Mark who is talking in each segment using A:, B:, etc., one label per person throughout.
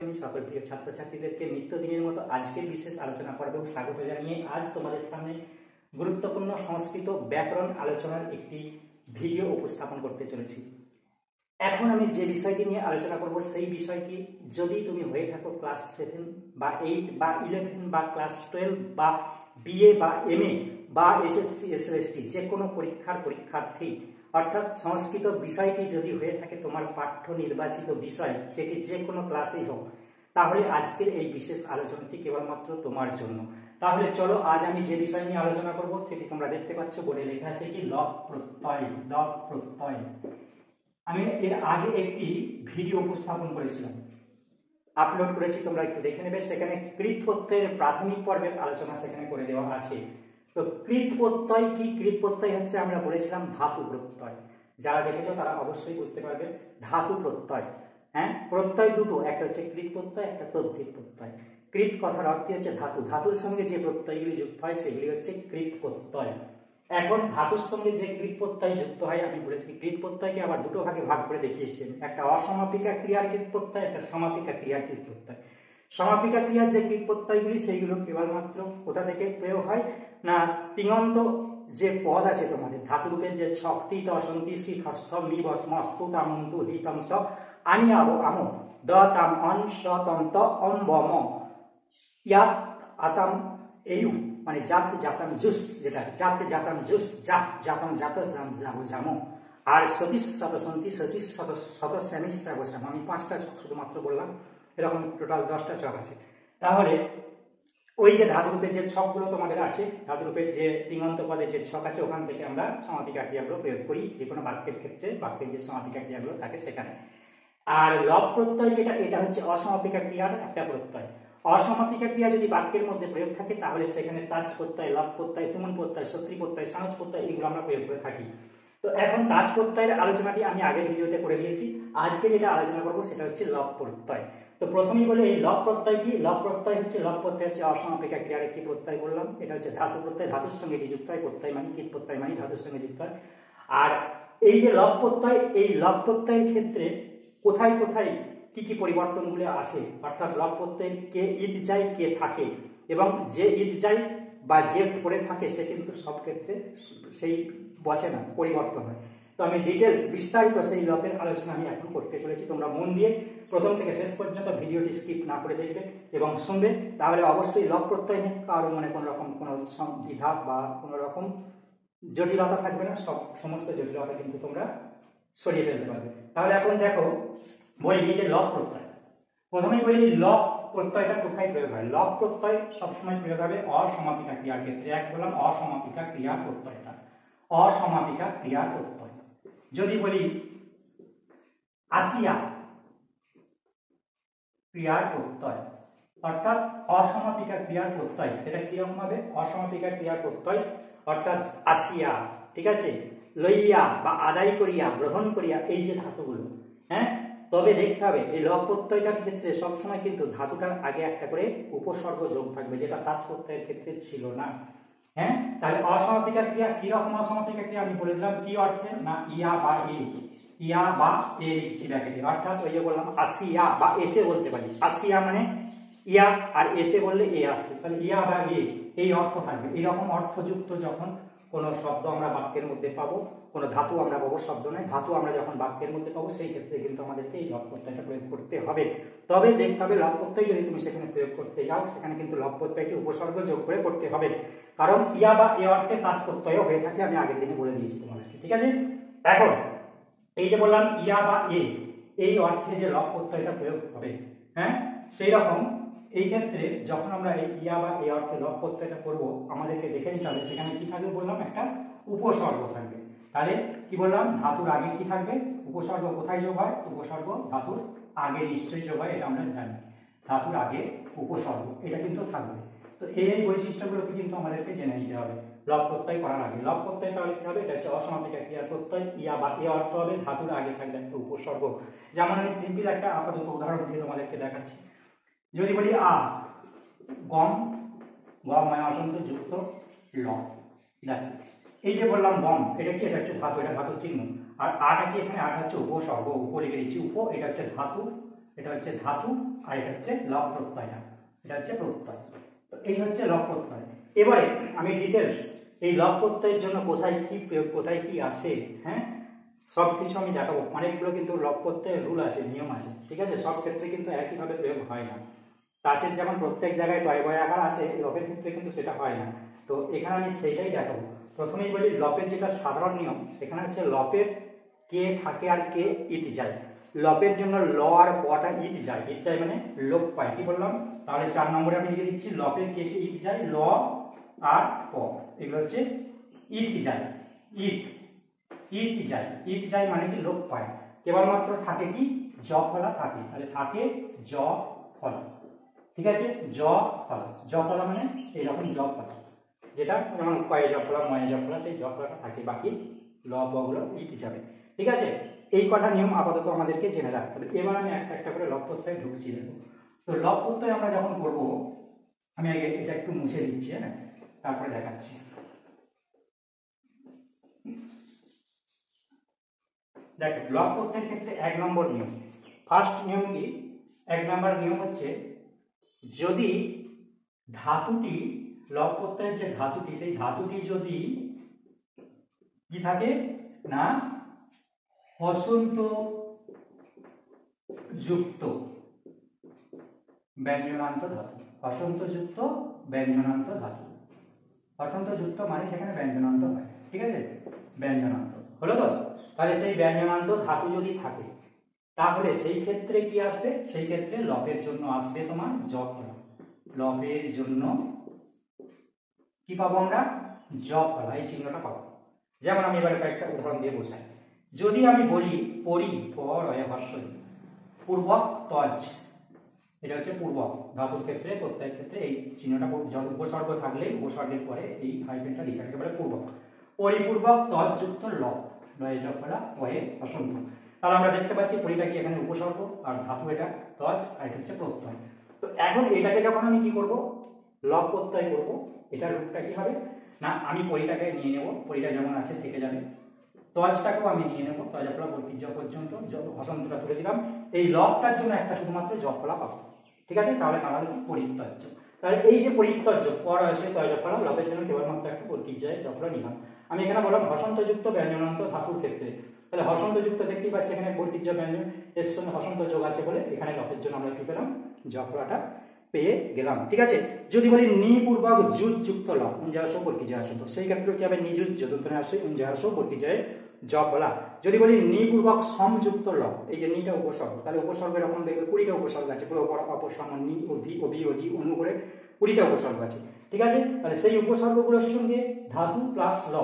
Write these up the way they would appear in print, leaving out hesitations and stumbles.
A: পাঠ্যক্রমী সকল প্রিয় ছাত্রছাত্রীদেরকে নিত্যদিনের মতো আজকের বিশেষ আলোচনা পর্বেও স্বাগত জানিয়ে আজ তোমাদের সামনে গুরুত্বপূর্ণ সংস্কৃত ব্যাকরণ আলোচনার একটি ভিডিও উপস্থাপন করতে চলেছি। এখন আমি যে বিষয়টি নিয়ে আলোচনা করব সেই বিষয়টি যদি তুমি হয়ে থাকো ক্লাস 7 বা 8 বা 11 বা ক্লাস 12 বা বিএ বা এমএ বা এসএসসি এসএলএসটি যে কোনো পরীক্ষার্থী, অর্থাৎ সংস্কৃত বিষয়টি যদি হয়ে থাকে তোমার পাঠ্য নির্বাচিত বিষয়, সেটি যে কোনো ক্লাসেই হোক, তাহলে আজকের এই বিশেষ আলোচনাটি কেবলমাত্র তোমার জন্য। তাহলে চলো আজ আমি যে বিষয় নিয়ে আলোচনা করব সেটি তোমরা দেখতে পাচ্ছ, বোর্ডে লেখা আছে কি লব প্রত্যয়। লব প্রত্যয় আমি এর আগে একটি ভিডিও উপস্থাপন করেছিলাম, আপলোড করেছি, তোমরা একটু দেখে নেবে। সেখানে কৃত প্রত্যয়ের প্রাথমিক পর্বের আলোচনা সেখানে করে দেওয়া আছে। তো কৃত প্রত্যয় কি? কৃত প্রত্যয় হচ্ছে আমরা বলেছিলাম ধাতু প্রত্যয়। যারা দেখেছো তারা অবশ্যই বুঝতে পারবে ধাতু প্রত্যয়। হ্যাঁ, প্রত্যয় দুটো, একটা হচ্ছে কৃত প্রত্যয়, একটা তদ্ধিত প্রত্যয়। কৃত কথার অর্থ হচ্ছে ধাতু, ধাতুর সঙ্গে যে প্রত্যয়গুলি যুক্ত হয় সেগুলি হচ্ছে কৃত প্রত্যয়। এখন ধাতুর সঙ্গে যে কৃত প্রত্যয় যুক্ত হয়, আমি বলেছি কৃত প্রত্যয়কে আবার দুটো ভাগে ভাগ করে দেখিয়েছি, একটা অসমাপিকা ক্রিয়ার কৃত প্রত্যয়, একটা সমাপিকা ক্রিয়ার কৃত প্রত্যয়। সমাপিকা ক্রিয়ার যে কৃত প্রত্যয়গুলি সেইগুলো কেবলমাত্র কোথা থেকে প্রয়োগ হয় না, তিঙন্ত যে পদ আছে তোমাদের ধাতুরূপের যে ছকটি দশন্তি সি খস্থ মি বসমস্তু তামন্তু হিতন্ত আনি আবো আমো দ তাম অন স তন্ত অম বম ইয়াত আতাম এইউ, মানে জাত জাতাম জুস, যেটা জাত জাতাম জুস, জাত জাতাম জাত যাবো জামো, আর সতীশ শতসন্তী শশী শত শ্যামিশ শ্যাম। আমি 5টা ছক শুধুমাত্র বললাম, এরকম টোটাল 10টা ছক আছে। তাহলে ওই যে ধাতুরূপের যে ছকগুলো তোমাদের আছে, ধাতুরূপের যে তিঙন্ত পদের যে ছক আছে, ওখান থেকে আমরা সমাপিকা ক্রিয়াগুলো প্রয়োগ করি যে কোনো বাক্যের ক্ষেত্রে, বাক্যের যে সমাপিকা ক্রিয়াগুলো থাকে সেখানে। আর লব প্রত্যয় যেটা, এটা হচ্ছে অসমাপিকা ক্রিয়ার একটা প্রত্যয়। অসমাপিকা ক্রিয়া যদি বাক্যের মধ্যে প্রয়োগ থাকে তাহলে সেখানে তাজ প্রত্যয়, লব প্রত্যয়, তুমুল প্রত্যয়, সত্রী প্রত্যয়, সানস প্রত্যয়, এগুলো আমরা প্রয়োগ করে থাকি। তো এখন তাজ প্রত্যয়ের আলোচনাটি আমি আগের ভিডিওতে করে দিয়েছি। আজকে যেটা আলোচনা করব সেটা হচ্ছে লব প্রত্যয়। তো প্রথমেই বলে এই লব প্রত্যয় কি? লব প্রত্যয় হচ্ছে, লব প্রত্যয় হচ্ছে অসমাপিকা ক্রিয়ার একটি প্রত্যয় বললাম। এটা হচ্ছে ধাতু প্রত্যয়, ধাতুর সঙ্গে যুক্ত হয়, প্রত্যয় মানে কৃত প্রত্যয় মানে ধাতুর সঙ্গে যুক্ত হয়। আর এই যে লব প্রত্যয়, এই লব প্রত্যয়ের ক্ষেত্রে কোথায় কোথায় কি কি পরিবর্তনগুলো আসে, অর্থাৎ লব প্রত্যয়ের কে ঈদ যায় কে থাকে, এবং যে ঈদ যায় বা যে পড়ে থাকে সে কিন্তু সব ক্ষেত্রে সেই বসে না, পরিবর্তন হয়। তো আমি ডিটেলস বিস্তারিত সেই লবের আলোচনা আমি এখন করতে চলেছি। তোমরা মন দিয়ে প্রথম থেকে শেষ পর্যন্ত ভিডিওটি স্কিপ না করে দেখবে এবং শুনবে, তাহলে অবশ্যই লব প্রত্যয় নিয়ে কারো মনে কোনো রকম কোনো দ্বিধা বা কোনো রকম জটিলতা থাকবে না, সমস্ত জটিলতা কিন্তু তোমরা সরিয়ে ফেলতে পারবে। তাহলে এখন দেখো বলি এই যে লব প্রত্যয়, প্রথমেই বলি লব প্রত্যয়টা কোথায় প্রয়োগ হয়। লব প্রত্যয় সবসময় প্রয়োগ হবে অসমাপিকা ক্রিয়ার ক্ষেত্রে। এক বললাম অসমাপিকা ক্রিয়ার প্রত্যয়টা, অসমাপিকা ক্রিয়ার প্রত্যয়। যদি বলি আসিয়া ক্রিয়ার প্রত্যয়, অর্থাৎ অসমাপিকা ক্রিয়ার প্রত্যয়, সেটা কিরকম হবে? অসমাপিকা ক্রিয়ার প্রত্যয় অর্থাৎ আসিয়া, ঠিক আছে, লইয়া বা আদায় করিয়া, গ্রহণ করিয়া, এই যে ধাতুগুলো। হ্যাঁ, তবে দেখতে হবে এই লব প্রত্যয়টার ক্ষেত্রে সবসময় কিন্তু ধাতুটার আগে একটা করে উপসর্গ যোগ থাকবে, যেটা তাজ প্রত্যয়ের ক্ষেত্রে ছিল না। হ্যাঁ, তাহলে অসমাপিকা ক্রিয়া কিরকম? অসমাপিকা ক্রিয়া আমি বলে দিলাম কি অর্থে, না ইয়া বা এ, ইয়া বা এ লিখছি ব্র্যাকেটে, অর্থাৎ ওই যে বললাম আসিয়া বা এসে বলতে পারি। আসিয়া মানে ইয়া, আর এসে বললে এ আসছে, তাহলে ইয়া বা এ এই অর্থ থাকবে। এইরকম অর্থযুক্ত যখন কোনো শব্দ আমরা বাক্যের মধ্যে পাবো, কোনো ধাতু আমরা পাবো, শব্দ নয় ধাতু আমরা যখন বাক্যের মধ্যে পাবো, সেই ক্ষেত্রে কিন্তু আমাদেরকে এই লব প্রত্যয়টা প্রয়োগ করতে হবে। তবে দেখতে হবে লব প্রত্যয় যদি তুমি সেখানে প্রয়োগ করতে যাও, সেখানে কিন্তু লব প্রত্যয়টি উপসর্গ যোগ করে করতে হবে, কারণ ইয়া বা এ অর্থে তাজ প্রত্যয় হয়ে থাকে, আমি আগের দিনে বলে দিয়েছি তোমাদেরকে, ঠিক আছে। এখন এই যে বললাম ইয়া বা এ, এই অর্থে যে লব প্রত্যয়টা প্রয়োগ হবে, হ্যাঁ, সেই রকম এই ক্ষেত্রে যখন আমরা এই ইয়া বা এ অর্থে লব প্রত্যয়টা করব, আমাদেরকে দেখে নিতে হবে সেখানে কি থাকবে। বললাম একটা উপসর্গ থাকবে। তাহলে কি বললাম, ধাতুর আগে কি থাকবে? উপসর্গ। কোথায় যোগ হয়? উপসর্গ ধাতুর আগে নিশ্চয়ই যোগ হয়, এটা আমরা জানি। ধাতুর আগে উপসর্গ এটা কিন্তু থাকবে। তো এই বৈশিষ্ট্যগুলোকে কিন্তু আমাদেরকে জেনে নিতে হবে লব প্রত্যয় করার আগে। লব প্রত্যয় তাহলে কি হবে? এটা হচ্ছে অসমাপিকা ক্রিয়ার প্রত্যয়, ইয়া বা এ অর্থ হবে ধাতুর আগে থাকবে একটা উপসর্গ। যেমন আমি সিম্পল একটা আপাতত উদাহরণ দিয়ে তোমাদেরকে দেখাচ্ছি। যদি বলি আ, গম, গম মানে অসন্ত যুক্ত ল, দেখো এই যে বললাম গম, এটা কি? এটা হচ্ছে ধাতু, এটা ধাতুর চিহ্ন। আর আটা কি? এখানে আটা হচ্ছে উপসর্গ, উপরে লিখে দিচ্ছি উপ, এটা হচ্ছে ধাতু এটা হচ্ছে ধাতু, আর এটা হচ্ছে লব প্রত্যয়টা, এটা হচ্ছে প্রত্যয়। তো এই হচ্ছে লব প্রত্যয়। এবারে আমি ডিটেলস এই লব প্রত্যয়ের জন্য কোথায় কি প্রয়োগ, কোথায় কি আসে, হ্যাঁ, সব কিছু আমি দেখাবো। অনেকগুলো কিন্তু লব প্রত্যয়ের রুল আছে, নিয়ম আছে, ঠিক আছে? সব ক্ষেত্রে কিন্তু একইভাবে প্রয়োগ হয় না। তাছের যেমন প্রত্যেক জায়গায় তয় বয় আকার আসে, লবের ক্ষেত্রে কিন্তু সেটা হয় না। তো এখানে আমি সেইটাই দেখাবো। প্রথমেই বলি লপের যেটা সাধারণ নিয়ম, সেখানে হচ্ছে লপের কে থাকে আর কে ইত যায়। লপের জন্য ল আর পটা ইত যায়, ইত যায় মানে লোপ পায়। কি বললাম? তাহলে 4 নম্বরে আমি লিখে দিচ্ছি লপের কে কে ইত যায়, ল আর প, এগুলো হচ্ছে ইত যায়। ইত ইত যায়, ইত যায় মানে কি লোপ পায়। কেবলমাত্র থাকে কি জ ফলা থাকে, তাহলে থাকে জ ফলা, ঠিক আছে? জ ফলা, জ ফলা মানে এইরকম জ ফলা, যেটা যেমন কয়ে জ ফলা, ময়ে জ ফলা, সেই জ ফলাটা থাকে, বাকি ল প গুলো ইত যাবে, ঠিক আছে? এই কটা নিয়ম আপাতত আমাদেরকে জেনে রাখতে হবে। এবার আমি একটা একটা করে লব প্রত্যয় ঢুকছি দেখো। তো লব প্রত্যয় আমরা যখন করব, আমি আগে এটা একটু মুছে দিচ্ছি, হ্যাঁ, তারপরে দেখাচ্ছি। দেখো লব প্রত্যয়ের ক্ষেত্রে 1 নম্বর নিয়ম, ফার্স্ট নিয়ম কি? 1 নম্বর নিয়ম হচ্ছে যদি ধাতুটি, লব প্রত্যয়ের যে ধাতুটি, সেই ধাতুটি যদি কি থাকে না হসন্ত যুক্ত ব্যঞ্জনান্ত ধাতু, হসন্ত যুক্ত ব্যঞ্জনান্ত ধাতু। হসন্ত যুক্ত মানে সেখানে ব্যঞ্জনান্ত হয়, ঠিক আছে? ব্যঞ্জনান্ত হলো তো? তাহলে সেই ব্যঞ্জনান্ত ধাতু যদি থাকে, তাহলে সেই ক্ষেত্রে কি আসবে? সেই ক্ষেত্রে লবের জন্য আসবে তোমার জ ফলা। লবের জন্য কি পাবো আমরা? জ ফলা, এই চিহ্নটা পাবো। যেমন আমি এবারে কয়েকটা উদাহরণ দিয়ে বোঝাই। যদি আমি বলি পরি পরয় হর্ষ পূর্বক তজ, এটা হচ্ছে পূর্বক, ধাতুর ক্ষেত্রে প্রত্যয়ের ক্ষেত্রে এই চিহ্নটা, উপসর্গ থাকলে উপসর্গের পরে এই হাইফেনটা লিখে রাখতে পারে পূর্বক। পরিপূর্বক তজ যুক্ত ল, লয়ে জ ফলা, পয়ে হসন্ত। তাহলে আমরা দেখতে পাচ্ছি পরিটা কি এখানে উপসর্গ, আর ধাতু এটা তজ, আর এটা হচ্ছে প্রত্যয়। তো এখন এটাকে যখন আমি কি করব, লব প্রত্যয় করব, এটার রূপটা কি হবে না, আমি পরিটাকে নিয়ে নেব, পরিটা যেমন আছে থেকে যাবে, তজটাকেও আমি নিয়ে নেব, তজ ফলা বর্তিজ পর্যন্ত হসন্তটা তুলে দিলাম, এই লবটার জন্য একটা শুধুমাত্র জ ফলা পাবো, ঠিক আছে? তাহলে তাহলে কি পরিত্যজ্য। তাহলে এই যে পরিত্যজ্য, পর আসে তজ ফলা, লবের জন্য কেবলমাত্র একটা বর্তিজ্যের জ ফলা নিলাম। আমি এখানে বললাম হসন্তযুক্ত ব্যঞ্জনান্ত ধাতুর ক্ষেত্রে, তাহলে হসন্তযুক্ত দেখতেই পাচ্ছি এখানে বর্তিজ্য ব্যঞ্জন, এর সঙ্গে হসন্ত যোগ আছে বলে এখানে লবের জন্য আমরা কি পেলাম? জ ফলাটা পেয়ে গেলাম, ঠিক আছে? যদি বলি নিপূর্বক যুজ যুক্ত ল, উঞ্জাস বর্তিজ আসন্ত, সেই ক্ষেত্রে কি হবে? নিজুজ যদুত্তরে আসে উঞ্জাস বর্তিজয়ে জ ফলা। যদি বলি নিপূর্বক সমযুক্ত ল, এই যে নিটা উপসর্গ, তাহলে উপসর্গ এরকম দেখবে 20টা উপসর্গ আছে, পুরো অপসর্গ, নি অধি অভি অধি অনু করে 20টা উপসর্গ আছে, ঠিক আছে? তাহলে সেই উপসর্গগুলোর সঙ্গে ধাতু প্লাস ল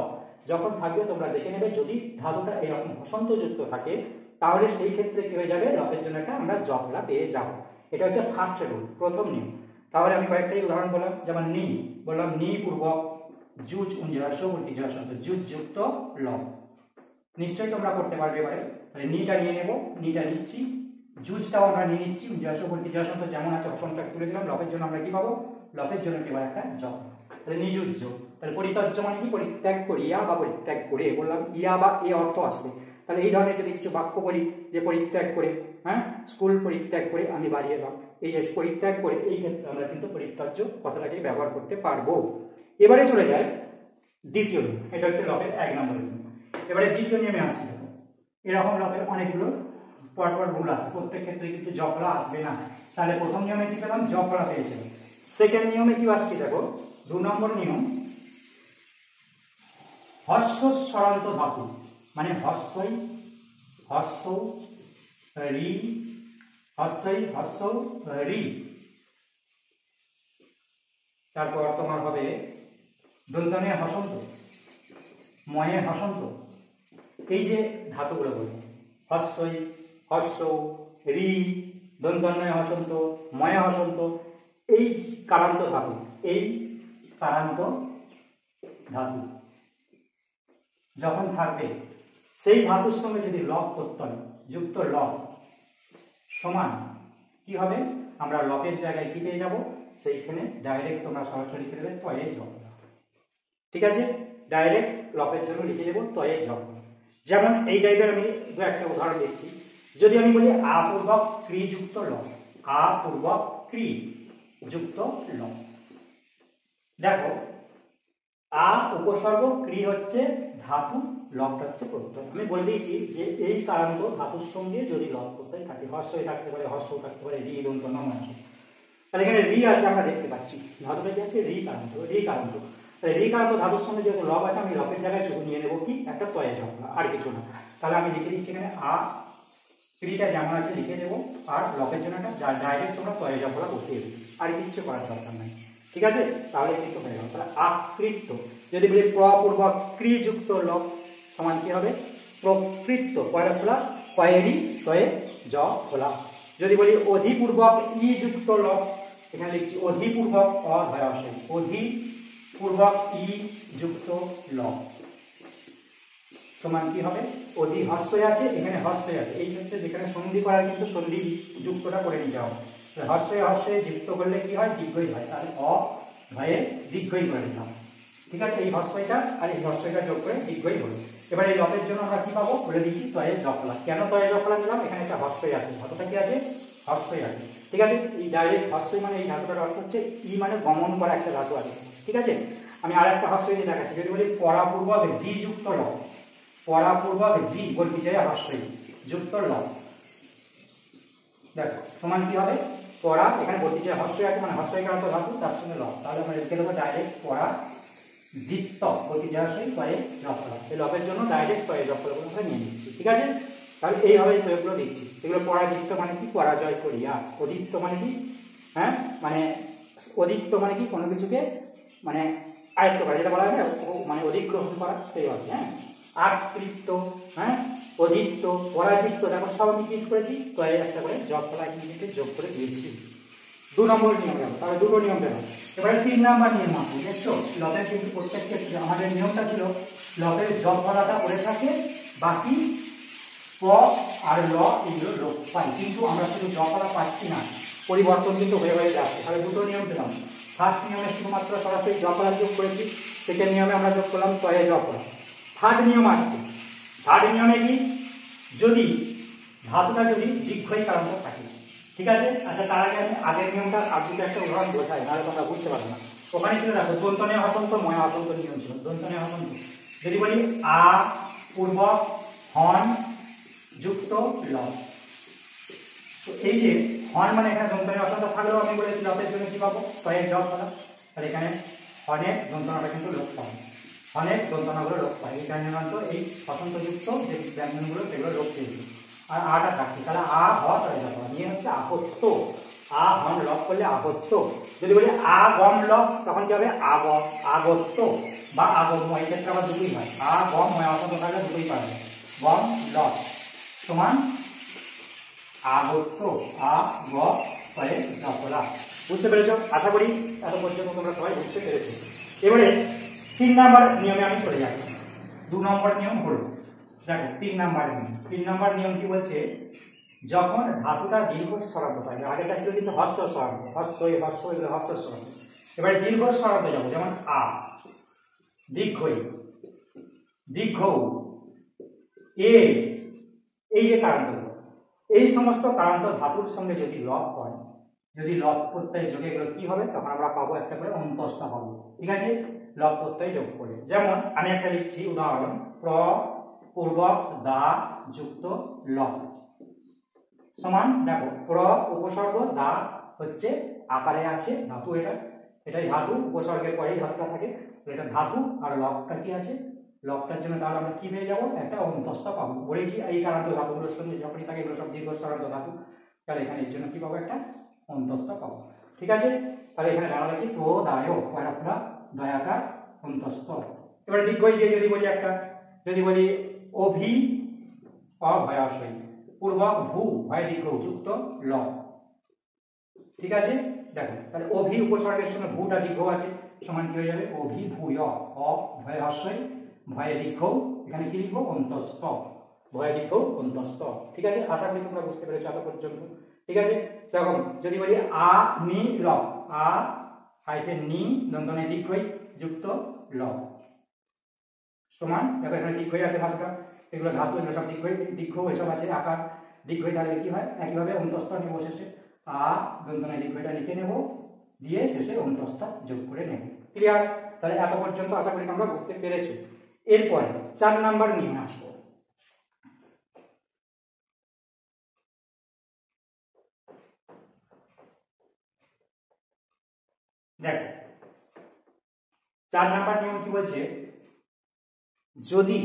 A: যখন থাকবে, তোমরা দেখে নেবে যদি ধাতুটা এরকম হসন্তযুক্ত থাকে, তাহলে সেই ক্ষেত্রে কি হয়ে যাবে? লবের জন্য একটা আমরা জ ফলা পেয়ে যাব। এটা হচ্ছে ফার্স্ট রুল, প্রথম নিয়ম। তাহলে আমি কয়েকটাই উদাহরণ বললাম, যেমন নি বললাম নি পূর্বক যুজ উঞ্জাস বর্তিজ আসন্ত, যুজ যুক্ত ল, নিশ্চয়ই তোমরা করতে পারবে এবারে। তাহলে নিটা নিয়ে নেব, নিটা নিচ্ছি, জুজটাও আমরা নিয়ে নিচ্ছি, উঞ্জাস বর্তিজ আসন্ত যেমন আছে হসন্তটা তুলে দিলাম, লবের জন্য আমরা কি পাবো? লবের জন্য এবার একটা জ, তাহলে নিজুজ। তাহলে পরিত্যজ্য মানে কি? পরিত্যাগ করিয়া বা পরিত্যাগ করে, বললাম ইয়া বা এ অর্থ আসবে। তাহলে এই ধরনের যদি কিছু বাক্য বলি যে পরিত্যাগ করে, হ্যাঁ, স্কুল পরিত্যাগ করে আমি বাড়ি এলাম, এই যে পরিত্যাগ করে, এই ক্ষেত্রে আমরা কিন্তু পরিত্যজ্য কথাটাকে ব্যবহার করতে পারবো। এবারে চলে যায় দ্বিতীয় নিয়ম, এটা হচ্ছে লবের 1 নম্বর নিয়ম। এবারে দ্বিতীয় নিয়মে আসছি। দেখো এরকম লবের অনেকগুলো পরপর রুল আছে, প্রত্যেক ক্ষেত্রে কিন্তু জ ফলা আসবে না। তাহলে প্রথম নিয়মে কি পেলাম? জ ফলা পেয়েছিলাম। সেকেন্ড নিয়মে কি আসছি দেখো, 2 নম্বর নিয়ম, হস্যস্বরান্ত ধাতু, মানে হস্যই হস্য রি, হস্যই হস্য রি, তারপর তোমার হবে দন্তনে হসন্ত, ময়ে হসন্ত, এই যে ধাতুগুলো বলি হস্যই হস্য রি, দন্তন্বয়ে হসন্ত, ময়ে হসন্ত, এই কারান্ত ধাতু, এই কারান্ত ধাতু যখন থাকবে, সেই ধাতুর সঙ্গে যদি লব প্রত্যয় যুক্ত লব সমান কি হবে? আমরা লবের জায়গায় কি পেয়ে যাব? সেইখানে ডাইরেক্ট তোমরা সরাসরি লিখে দেবে তয়ে জ, ঠিক আছে? ডাইরেক্ট লবের জন্য লিখে দেবো তয়ে জ। যেমন এই টাইপের আমি একটা উদাহরণ দিচ্ছি, যদি আমি বলি আ পূর্বক ক্রি যুক্ত ল, আ পূর্বক ক্রি যুক্ত ল, দেখো আ উপসর্গ, ক্রি হচ্ছে ধাতু, লবটা হচ্ছে প্রত্যয়। আমি বলে দিয়েছি যে এই কারান্ত ধাতুর সঙ্গে যদি লব প্রত্যয় থাকে, হর্ষই থাকতে পারে, হর্ষও থাকতে পারে, রি দন্ত ন আছে। তাহলে এখানে রি আছে আমরা দেখতে পাচ্ছি, ধাতুটা কি আছে রি কারান্ত, রি কারান্ত। তাহলে রি কারান্ত ধাতুর সঙ্গে যেহেতু লব আছে, আমি লবের জায়গায় শুধু নিয়ে নেবো কি একটা তয়ে ঝপলা, আর কিছু না। তাহলে আমি লিখে দিচ্ছি এখানে আ ক্রিটা যেমন আছে লিখে দেবো, আর লবের জন্য একটা ডাইরেক্ট তোমরা তয়ে ঝপলা বসিয়ে দেবে, আর কিছু করার দরকার নাই। ঠিক আছে, তাহলে কিন্তু হয়ে গেল। তাহলে আকৃত্য, যদি বলি প্রপূর্বক ক্রি যুক্ত ল সমান কি হবে প্রকৃত্য, পয়লা ফোলা কয়েরি তয়ে জ ফোলা। যদি বলি অধিপূর্বক ই যুক্ত ল, এখানে লিখছি অধিপূর্বক অধয়াশয়, অধিপূর্বক ই যুক্ত ল সমান কি হবে অধি হর্ষই আছে, এখানে হর্ষই আছে, এই ক্ষেত্রে যেখানে সন্ধি করা কিন্তু সন্ধি যুক্তটা করে নিতে হবে। হর্ষে হর্ষে যুক্ত করলে কি হয় দীর্ঘই হয়, তাহলে অ ভয়ে দীর্ঘই করে নিলাম। ঠিক আছে, এই হর্ষইটা আর এই হর্ষইটা যোগ করে দীর্ঘই হলো। এবার এই লবের জন্য আমরা কি পাবো বলে দিচ্ছি তয়ে জফলা। কেন তয়ে জফলা নিলাম, এখানে একটা হর্ষই আছে, ধাতুটা কি আছে হর্ষই আছে। ঠিক আছে, এই ডাইরেক্ট হর্ষই মানে এই ধাতুটার অর্থ হচ্ছে ই মানে গমন করা একটা ধাতু আছে। ঠিক আছে, আমি আর একটা হর্ষই দিয়ে দেখাচ্ছি। যদি বলি পরাপূর্বক জি যুক্ত ল, পরাপূর্বক জি বলতে চাই হর্ষই যুক্ত ল, দেখো সমান কি হবে পরা, এখানে বলতে চাই হর্ষই আছে মানে হর্ষই কারান্ত ধাতু তার সঙ্গে ল, তাহলে আমরা লিখে দেবো ডাইরেক্ট পরা জিত্ত বলতে চাই হর্ষই তয়ে জফলা। এই লবের জন্য ডাইরেক্ট তয়ে জফলা বলে আমরা নিয়ে নিচ্ছি। ঠিক আছে, তাহলে এইভাবে প্রয়োগগুলো দিচ্ছি। এগুলো পরাজিত্ত মানে কি পরাজয় করিয়া, অদিত্য মানে কি হ্যাঁ মানে অদিত্য মানে কি কোনো কিছুকে মানে আয়ত্ত করা, যেটা বলা হয় মানে অধিগ্রহণ করা সেইভাবে। হ্যাঁ, আকৃত্য, হ্যাঁ অধিত্য, পরাজিত্য, দেখো সব আমি কি করেছি তয়ে একটা করে জব ফলা কিন্তু যোগ করে দিয়েছি। 2 নম্বর নিয়ম গেল, তাহলে দুটো নিয়ম গেল। এবারে 3 নাম্বার নিয়ম আছে, দেখছো লবের কিন্তু প্রত্যেক ক্ষেত্রে আমাদের নিয়মটা ছিল লবের জব ফলাটা করে থাকে, বাকি প আর ল এগুলো লোপ পাই, কিন্তু আমরা শুধু জব ফলা পাচ্ছি না, পরিবর্তন কিন্তু হয়ে হয়ে যাচ্ছে। তাহলে দুটো নিয়ম পেলাম। ফার্স্ট নিয়মে শুধুমাত্র সরাসরি জব ফলা যোগ করেছি, সেকেন্ড নিয়মে আমরা যোগ করলাম তয়ে জব ফলা। থার্ড নিয়ম আসছে, থার্ড নিয়মে কি যদি ধাতুটা যদি দীর্ঘই কারান্ত থাকে। ঠিক আছে, আচ্ছা তার আগে আমি আগের নিয়মটা আর দুটো একটা উদাহরণ বোঝাই, নাহলে তোমরা বুঝতে পারবে না। ওখানে ছিল দেখো দন্তনে হসন্ত ময় হসন্ত নিয়ম ছিল, দন্তনে হসন্ত। যদি বলি আ পূর্বক হন যুক্ত ল, তো এই যে হন মানে এখানে দন্তনে হসন্ত থাকলেও আমি বলেছি লবের জন্য কি পাবো তয়ে জব ফলা, তাহলে এখানে হনের দন্তনাটা কিন্তু লোপ পাবো, অনেক দন্তনাগুলো লোপ পায়, এই কারণে এই হসন্তযুক্ত যে ব্যঞ্জনগুলো সেগুলো লোপ পেয়ে যায়। আর আটা থাকছে, তাহলে আ হ তয়ে জব ফলা, নিয়ে হচ্ছে আহত্য, আ হন লব করলে আহত্য। যদি বলি আ গম লব তখন কি হবে আগত্য বা আগম্য, এই ক্ষেত্রে আবার দুটোই হয়, আ গম হয় অসন্ত থাকলে দুটোই পাবে, গম লব সমান আগত্য, আ গ তয়ে জব ফলা। বুঝতে পেরেছো? আশা করি এত পর্যন্ত তোমরা সবাই বুঝতে পেরেছো। এবারে 3 নাম্বার নিয়মে আমি চলে যাচ্ছি। 2 নম্বর নিয়ম হলো দেখো 3 নাম্বার নিয়ম। 3 নাম্বার নিয়ম কি বলছে, যখন ধাতুটা দীর্ঘ স্বরান্ত থাকবে, আগেটা ছিল কিন্তু হর্ষ স্বরান্ত, হর্ষই হর্ষ এগুলো হর্ষ স্বরান্ত। এবারে দীর্ঘ স্বরান্ত যাবো, যেমন আ দীর্ঘই, দীর্ঘ এ, এই যে কারান্তগুলো, এই সমস্ত কারান্ত ধাতুর সঙ্গে যদি লব হয়, যদি লব প্রত্যয় যোগে এগুলো কি হবে, তখন আমরা পাবো একটা করে অন্তস্থ পাবো। ঠিক আছে, লব প্রত্যয় যোগ করে, যেমন আমি একটা লিখছি উদাহরণ, প্র পূর্বক দা যুক্ত ল সমান, দেখো প্র উপসর্গ দা হচ্ছে আকারে আছে ধাতু, এটাই ধাতু, উপসর্গের পরেই ধাতুটা থাকে, এটা ধাতু, আর লবটা কি আছে লবটার জন্য তাহলে আমরা কি পেয়ে যাবো একটা অন্তস্থ পাবো। বলেছি এই কারান্ত ধাতুগুলোর সঙ্গে যখনই থাকে এগুলো সব দীর্ঘ স্বরান্ত ধাতু, তাহলে এখানে এর জন্য কি পাবো একটা অন্তস্থ পাবো। ঠিক আছে, তাহলে এখানে দাঁড়ালো কি প্রদায় পয়রা দয়াকার অন্তস্থ। এবারে দীর্ঘই দিয়ে যদি বলি একটা, যদি বলি অভি অভয়াশয় পূর্বক ভূ ভয় দীর্ঘ যুক্ত ল। ঠিক আছে, দেখো তাহলে অভি উপসর্গের সঙ্গে ভূটা দীর্ঘ আছে, সমান কি হয়ে যাবে অভি ভূয় অভয়াশয় ভয়ে দীর্ঘ, এখানে কি লিখবো অন্তস্থ, ভয়ে দীর্ঘ অন্তস্থ। ঠিক আছে, আশা করি তোমরা বুঝতে পেরেছো এত পর্যন্ত। ঠিক আছে, সেরকম যদি বলি আ নি ল, আ হাইফেন নি দন্তনে দীর্ঘই যুক্ত ল সমান, দেখো এখানে দীর্ঘই আছে ধাতুটা, এগুলো ধাতু, এগুলো সব দীর্ঘ এসব আছে আকার।
B: দীর্ঘই তাহলে কি হয় একইভাবে অন্তস্থ নেব শেষে আ দন্তনায় দীর্ঘইটা লিখে নেব দিয়ে শেষে অন্তস্থ যোগ করে নেব। ক্লিয়ার? তাহলে এত পর্যন্ত আশা করি তোমরা বুঝতে পেরেছো। এরপরে 4 নাম্বার নিয়ে আসবো। দেখো 4 নাম্বার নিয়ম কি বলছে, যদি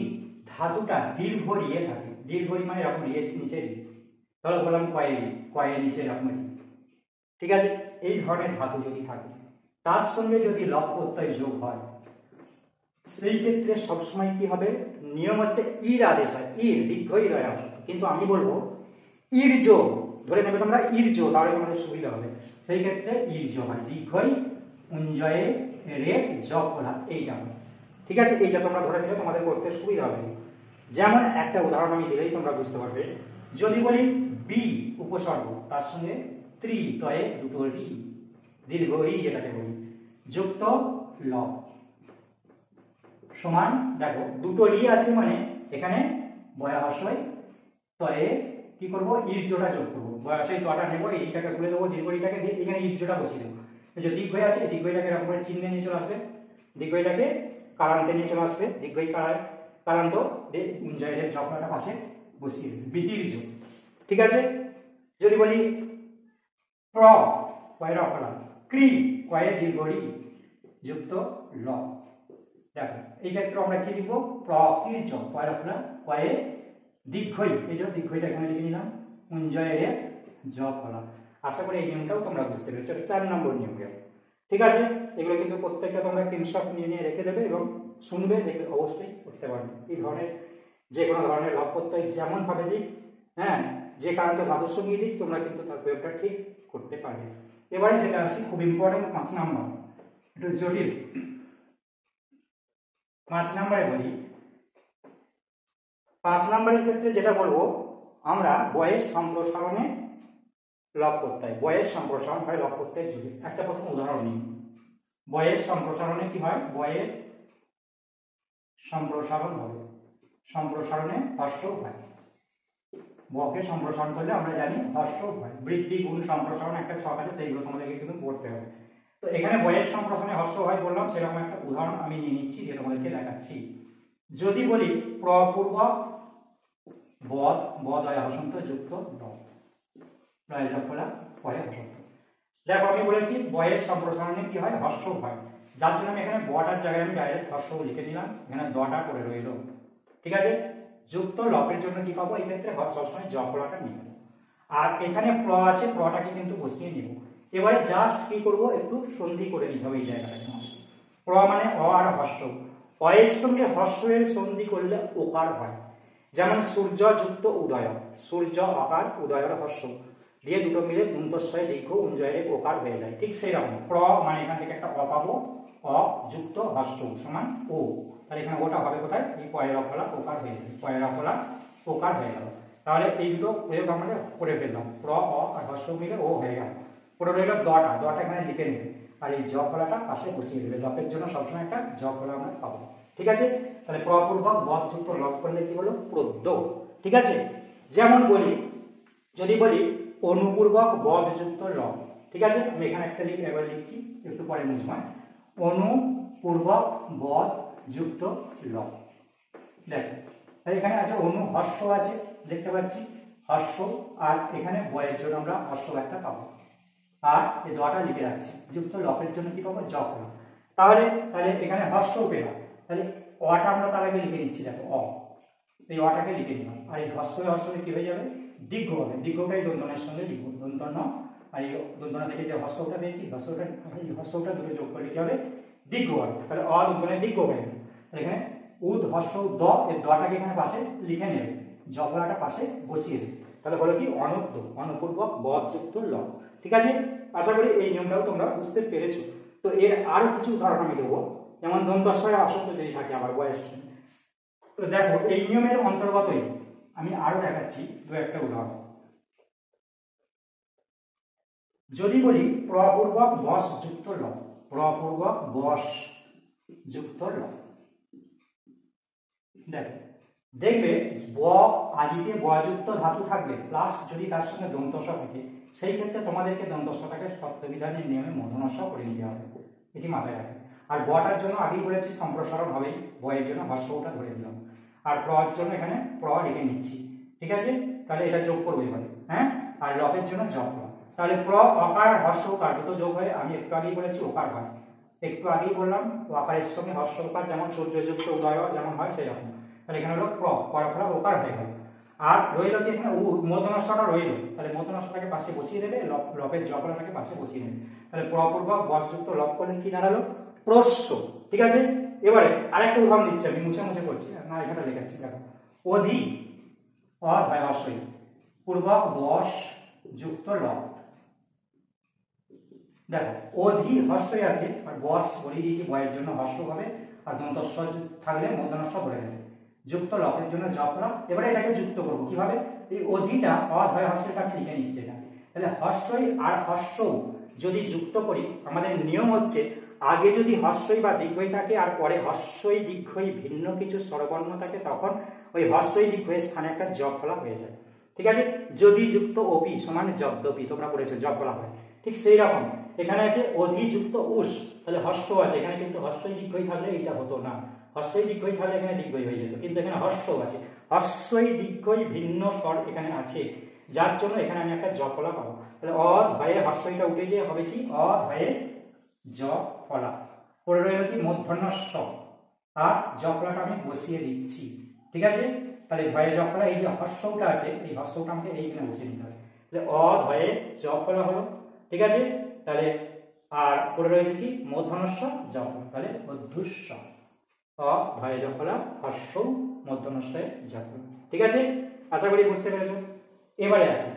B: ধাতুটা দীর্ঘ রিয়ে থাকে, দীর্ঘ রি মানে এরকম রিয়ে নিচে রি, তাহলে বললাম কয়ের নিচে এরকম রি, ঠিক আছে? এই ধরনের ধাতু যদি থাকে তার সঙ্গে যদি লব প্রত্যয় যোগ হয় সেই ক্ষেত্রে সবসময় কি হবে, নিয়ম হচ্ছে ইর আদেশ হয়, ইর দীর্ঘই রয় আসত, কিন্তু আমি বলবো ইর যোগ ধরে নেবে তোমরা, ইর যোগ, তাহলে তোমাদের সুবিধা হবে। সেই ক্ষেত্রে ইর যোগ হয়, দীর্ঘই উঞ্জয়ে রে জ ফলা, এইটা, ঠিক আছে? এইটা তোমরা ধরে নিলে তোমাদের করতে সুবিধা হবে। যেমন একটা উদাহরণ আমি দিলেই তোমরা বুঝতে পারবে। যদি বলি বি উপসর্গ তার সঙ্গে ত্রি তয়ে দুটো রি, দীর্ঘ রি যেটাকে বলি, যুক্ত ল সমান, দেখো দুটো রি আছে মানে এখানে বয়াশয় তয়ে কি করব, ইর্জটা যোগ করবো, বয়াশয় তটা নেবো, এইটাকে খুলে দেবো, দীর্ঘ রিটাকে দিয়ে এখানে ইর্জটা বসিয়ে দেবো। যে দীর্ঘ আছে দীর্ঘটাকে এরকম করে চিহ্নে নিয়ে চলে আসবে, দীর্ঘটাকে কারান্তে নিয়ে চলে আসবে, দীর্ঘই কারান্ত উঞ্জয়ের জপনাটা পাশে বসিয়ে দেবে, বিদীর্ঘ, ঠিক আছে? যদি বলি প্র কয়ের অপরা, ক্রি কয়ের দীর্ঘ রি যুক্ত ল, দেখো এই ক্ষেত্রে আমরা কি লিখবো, প্রকীর্য কয়ের অপরা কয়ে দীর্ঘই, এই যে দীর্ঘইটা এখানে লিখে নিলাম, উঞ্জয়ের জ ফলা। আশা করি এই নিয়মটাও তোমরা বুঝতে পেরেছো। 4 নম্বর নিয়ম গেল, ঠিক আছে? এগুলো কিন্তু প্রত্যেকটা তোমরা স্ক্রিনশট নিয়ে নিয়ে রেখে দেবে এবং শুনবে, দেখবে অবশ্যই করতে পারবে। এই ধরনের যে কোনো ধরনের লব প্রত্যয় যেমন ভাবে দিক, হ্যাঁ, যে কারণে ধাতুর সঙ্গে দিক, তোমরা কিন্তু তার প্রয়োগটা ঠিক করতে পারবে। এবারে যেটা আসি খুব ইম্পর্টেন্ট 5 নাম্বার, একটু জটিল। 5 নাম্বারে বলি, 5 নাম্বারের ক্ষেত্রে যেটা বলবো আমরা বয়ের সম্প্রসারণে লব প্রত্যয়, বয়ের সম্প্রসারণ হয় লব প্রত্যয়ের যুগে। একটা প্রথম উদাহরণ নিই, বয়ের সম্প্রসারণে কি হয়, বয়ের সম্প্রসারণ হবে, সম্প্রসারণে হর্ষ হয়, বকে সম্প্রসারণ করলে আমরা জানি হর্ষ হয়, বৃদ্ধি গুণ সম্প্রসারণ একটা ছক আছে, সেইগুলো তোমাদেরকে কিন্তু পড়তে হবে। তো এখানে বয়ের সম্প্রসারণে হর্ষ হয় বললাম, সেরকম একটা উদাহরণ আমি নিয়ে নিচ্ছি, যে তোমাদেরকে দেখাচ্ছি। যদি বলি প্রপূর্বক বদ, বদ হয় হসন্ত যুক্ত দ, প্রায় ফলা পরে হসন্ত। দেখো আমি বলেছি বয়ের সম্প্রসারণে কি হয়, হর্ষ হয়, যার জন্য আমি এখানে বটার জায়গায় আমি ডাইরেক্ট হর্ষ লিখে নিলাম, এখানে দটা করে রইল, ঠিক আছে? যুক্ত লপের জন্য কি পাবো, এই ক্ষেত্রে সবসময় জ ফলাটা নিব, আর এখানে প্র আছে, প্রটাকে কিন্তু বসিয়ে নিব। এবারে জাস্ট কি করব, একটু সন্ধি করে নিতে হবে এই জায়গাটাকে। প্র মানে অ আর হর্ষ, অয়ের সঙ্গে হর্ষের সন্ধি করলে ওকার হয়, যেমন সূর্য যুক্ত উদয়, সূর্য অকার উদয়ের হর্ষ দিয়ে দুটো মিলে দন্তস্বয় দীর্ঘ উঞ্জয়ের ওকার হয়ে যায়। ঠিক সেই রকম প্র মানে এখান থেকে একটা অ পাবো, অ যুক্ত হর্ষ সমান ও, তাহলে এখানে ওটা হবে কোথায়, এই পয়ের ফলা ওকার হয়ে যাবে, পয়ের ফলা ওকার হয়ে গেল। তাহলে এই দুটো প্রয়োগ আমরা করে ফেললাম, প্র অ আর হর্ষ মিলে ও হয়ে গেল। পরে রইল দটা, দটা এখানে লিখে নেবে, আর এই জ ফলাটা পাশে বসিয়ে দেবে, লপের জন্য সবসময় একটা জ ফলা আমরা পাবো, ঠিক আছে? তাহলে প্রপূর্বক বদ যুক্ত লপ করলে কি হলো, প্রদ্য, ঠিক আছে? যেমন বলি, যদি বলি অনুপূর্বক বদ যুক্ত লব, ঠিক আছে? আমি এখানে একটা লিখি, একবার লিখছি, একটু পরে মুছমায়, অনুপূর্বক বদ যুক্ত লব। দেখো এখানে আছে অনু, হর্ষ আছে দেখতে পাচ্ছি, হর্ষ, আর এখানে বয়ের জন্য আমরা হর্ষ একটা পাবো, আর এই দটা লিখে রাখছি, যুক্ত লপের জন্য কি পাবো, জ ফলা। তাহলে তাহলে এখানে হর্ষ পেলাম, তাহলে অটা আমরা তার আগে লিখে নিচ্ছি, দেখো অ, এই অটাকে লিখে নিলাম, আর এই হর্ষ হর্ষে কি হয়ে যাবে, দীর্ঘ হবে, দীর্ঘটাই দন্তনের সঙ্গে লিখবো, দন্তন, আর এই দন্তনা থেকে যে হর্ষটা পেয়েছি, হর্ষটা এই হর্ষটা দুটো যোগ করে কি হবে, দীর্ঘ হবে, তাহলে অ দন্তনের দীর্ঘ হয়ে গেল। এখানে উদ হর্ষ দ, এর দটাকে এখানে পাশে লিখে নেবে, জফলাটা পাশে বসিয়ে দেবে, তাহলে বলো কি অনুদ্ধ, অনুপূর্বক বদ যুক্ত ল, ঠিক আছে? আশা করি এই নিয়মটাও তোমরা বুঝতে পেরেছো। তো এর আরো কিছু উদাহরণ আমি দেবো, যেমন দন্তস্বয় আসন্ত যদি থাকে আবার বয়স। তো দেখো এই নিয়মের অন্তর্গতই আমি আরো দেখাচ্ছি দু একটা উদাহরণ। যদি বলি প্রপূর্বক বস যুক্ত ল, প্রপূর্বক বস যুক্ত ল, দেখো দেখবে ব আদিতে বযুক্ত ধাতু থাকবে প্লাস যদি তার সঙ্গে দন্তস্ব থাকে, সেই ক্ষেত্রে তোমাদেরকে দন্তস্বটাকে শব্দবিধানের নিয়মে মূর্ধন্য করে নিতে হবে, এটি মাথায় রাখবে। আর বটার জন্য আগেই বলেছি সম্প্রসারণ হবেই, বয়ের জন্য হর্ষটা ধরে দিলাম, আর প্রর জন্য এখানে প্র লিখে নিচ্ছি, ঠিক আছে? তাহলে এটা যোগ করবো এবারে, হ্যাঁ? আর লবের জন্য যোগ করা, তাহলে প্র অকার আর হর্ষ উকার দুটো যোগ হয়ে আমি একটু আগেই বলেছি ওকার হয়, একটু আগেই বললাম ওকারের সঙ্গে হর্ষ উকার যেমন সূর্যযুক্ত উদয় যেমন হয় সেরকম, তাহলে এখানে হলো প্র ওকার হয়ে গেল। আর রইল কি এখানে মূর্ধন্যটা রইল, তাহলে মূর্ধন্যটাকে পাশে বসিয়ে দেবে, লবের জবলাটাকে পাশে বসিয়ে দেবে, তাহলে প্রপূর্বক বসযুক্ত লব করলে কি দাঁড়ালো? প্রস্য, ঠিক আছে? এবারে আরেকটা উদাহরণ দিচ্ছি, আমি মুছে মুছে করছি না, এখানে লিখেছি দেখো, অধি অয় হর্ষই পূর্বক বস যুক্ত লব, দেখো অধি হর্ষই আছে আর বস বলে দিয়েছি, বয়ের জন্য হর্ষ হবে আর দন্তস্ব থাকলে মূর্ধন্যস্ব ধরে নেবে, যুক্ত লবের জন্য জপ লব। এবারে এটাকে যুক্ত করব কিভাবে? এই অধিটা অয় হর্ষটা আমি লিখে নিচ্ছি এটা, তাহলে হর্ষই আর হর্ষ যদি যুক্ত করি, আমাদের নিয়ম হচ্ছে আগে যদি হর্ষই বা দীর্ঘই থাকে আর পরে হর্ষই দীর্ঘই ভিন্ন কিছু স্বরবর্ণ থাকে, তখন ওই হর্ষই দীর্ঘের স্থানে একটা জপ ফলা হয়ে যায়, ঠিক আছে? যদি যুক্ত অপি সমান যদ্যপি, তোমরা পড়েছো জপ ফলা হয়, ঠিক সেই রকম এখানে আছে অধিযুক্ত উস, তাহলে হর্ষ আছে এখানে, কিন্তু হর্ষই দীর্ঘই থাকলে এটা হতো না, হর্ষই দীর্ঘই থাকলে এখানে দীর্ঘই হয়ে যেত, কিন্তু এখানে হর্ষ আছে, হর্ষই দীর্ঘই ভিন্ন স্বর এখানে আছে, যার জন্য এখানে আমি একটা জপ ফলা পাবো, তাহলে অধয়ে হর্ষইটা উঠে যে হবে কি অধয়ে জপ ফলা, পরে রইল কি মূর্ধন্যস্ব আর জপলাটা আমি বসিয়ে দিচ্ছি, ঠিক আছে? তাহলে ধয়ে জপ ফলা, এই যে হর্ষটা আছে এই হর্ষটা আমাকে এইখানে বসিয়ে দিতে হবে, তাহলে অধয়ে জপ ফলা হলো, ঠিক আছে? তাহলে আর পরে রয়েছে কি মূর্ধন্যস্ব জপ, তাহলে অধ্যুস্ব অধয়ে জপ ফলা হর্ষ মূর্ধন্যস্বে জপ, ঠিক আছে? আশা করি বুঝতে পেরেছো। এবারে আসি,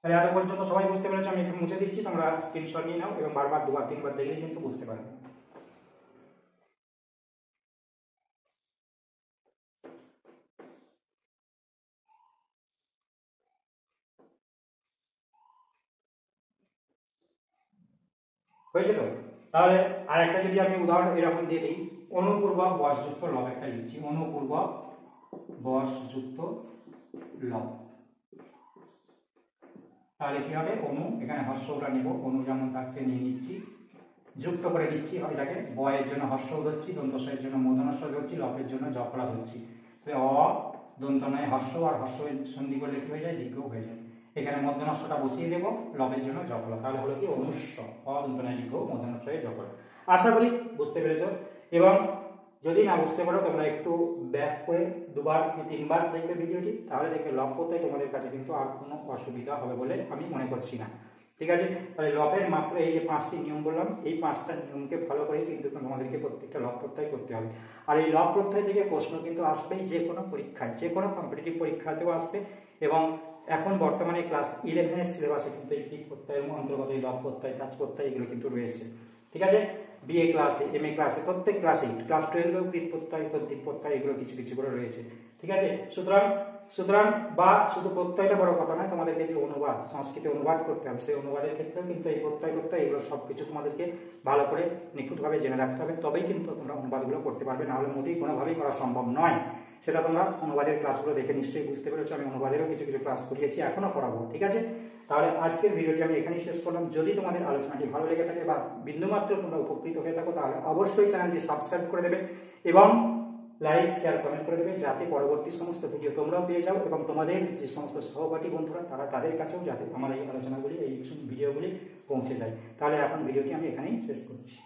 B: তাহলে এত পর্যন্ত সবাই বুঝতে পেরেছো, আমি একটু মুছে দিচ্ছি, তোমরা স্ক্রিনশট নিয়ে নাও এবং বারবার দুবার তিনবার দেখলেই কিন্তু বুঝতে পারবে। হয়েছে তো? তাহলে আর একটা যদি আমি উদাহরণ এরকম দিয়ে দিই, অনুপূর্বক বসযুক্ত লব একটা লিখছি, অনুপূর্বক বসযুক্ত লব, তাহলে কি হবে? অনু এখানে হর্ষটা নিব, অনু যেমন থাকছে নিয়ে নিচ্ছি, যুক্ত করে নিচ্ছি, এটাকে বয়ের জন্য হর্ষ ধরছি, দন্তস্বয়ের জন্য মূর্ধন্যস্ব ধরছি, লবের জন্য জপলা ধরছি, তাহলে অ দন্তনয় হর্ষ আর হর্ষ সন্ধি করলে কি হয়ে যায়? দীর্ঘ হয়ে যায়, এখানে মূর্ধন্যস্বটা বসিয়ে দেব, লবের জন্য জপলা, তাহলে হলো কি অনুস্ব অ দন্তনয় দীর্ঘ মূর্ধন্যস্বয়ে জপলা। আশা করি বুঝতে পেরেছো, এবং যদি না বুঝতে পারো তোমরা একটু ব্যাক করে দুবার কি তিনবার দেখবে ভিডিওটি, তাহলে দেখবে লব করতে তোমাদের কাছে কিন্তু আর কোনো অসুবিধা হবে বলে আমি মনে করছি না, ঠিক আছে? তাহলে লবের মাত্র এই যে 5টি নিয়ম বললাম, এই 5টা নিয়মকে ফলো করে কিন্তু তোমাদেরকে প্রত্যেকটা লব প্রত্যয় করতে হবে, আর এই লব প্রত্যয় থেকে প্রশ্ন কিন্তু আসবেই যে কোনো পরীক্ষায়, যে কোনো কম্পিটিটিভ পরীক্ষাতেও আসবে, এবং এখন বর্তমানে ক্লাস 11-এর সিলেবাসে কিন্তু এই কৃৎ প্রত্যয়ের অন্তর্গত এই লব প্রত্যয় তাজ প্রত্যয় এগুলো কিন্তু রয়েছে, ঠিক আছে? বিএ ক্লাসে এমএ ক্লাসে প্রত্যেক ক্লাসে, ক্লাস 12এও কৃৎ প্রত্যয় প্রত্যেক প্রত্যয় এগুলো কিছু কিছু করে রয়েছে, ঠিক আছে? সুতরাং বা শুধু প্রত্যয়টা বড় কথা নয়, তোমাদেরকে যে অনুবাদ সংস্কৃতে অনুবাদ করতে হবে, সেই অনুবাদের ক্ষেত্রেও কিন্তু এই প্রত্যয় এগুলো সবকিছু তোমাদেরকে ভালো করে নিখুঁতভাবে জেনে রাখতে হবে, তবেই কিন্তু তোমরা অনুবাদগুলো করতে পারবে, না হলে মোটেই কোনোভাবেই করা সম্ভব নয়। সেটা তোমরা অনুবাদের ক্লাসগুলো দেখে নিশ্চয়ই বুঝতে পেরেছো, আমি অনুবাদেরও কিছু কিছু ক্লাস করিয়েছি, এখনো করাবো, ঠিক আছে? তাহলে আজকের ভিডিওটি আমি এখানেই শেষ করলাম। যদি তোমাদের আলোচনাটি ভালো লেগে থাকে বা বিন্দুমাত্র তোমরা উপকৃত হয়ে থাকো, তাহলে অবশ্যই চ্যানেলটি সাবস্ক্রাইব করে দেবে এবং লাইক শেয়ার কমেন্ট করে দেবে, যাতে পরবর্তী সমস্ত ভিডিও তোমরাও পেয়ে যাও এবং তোমাদের যে সমস্ত সহপাঠী বন্ধুরা তাদের কাছেও যাতে আমার এই আলোচনাগুলি এই ভিডিওগুলি পৌঁছে যায়। তাহলে এখন ভিডিওটি আমি এখানেই শেষ করছি।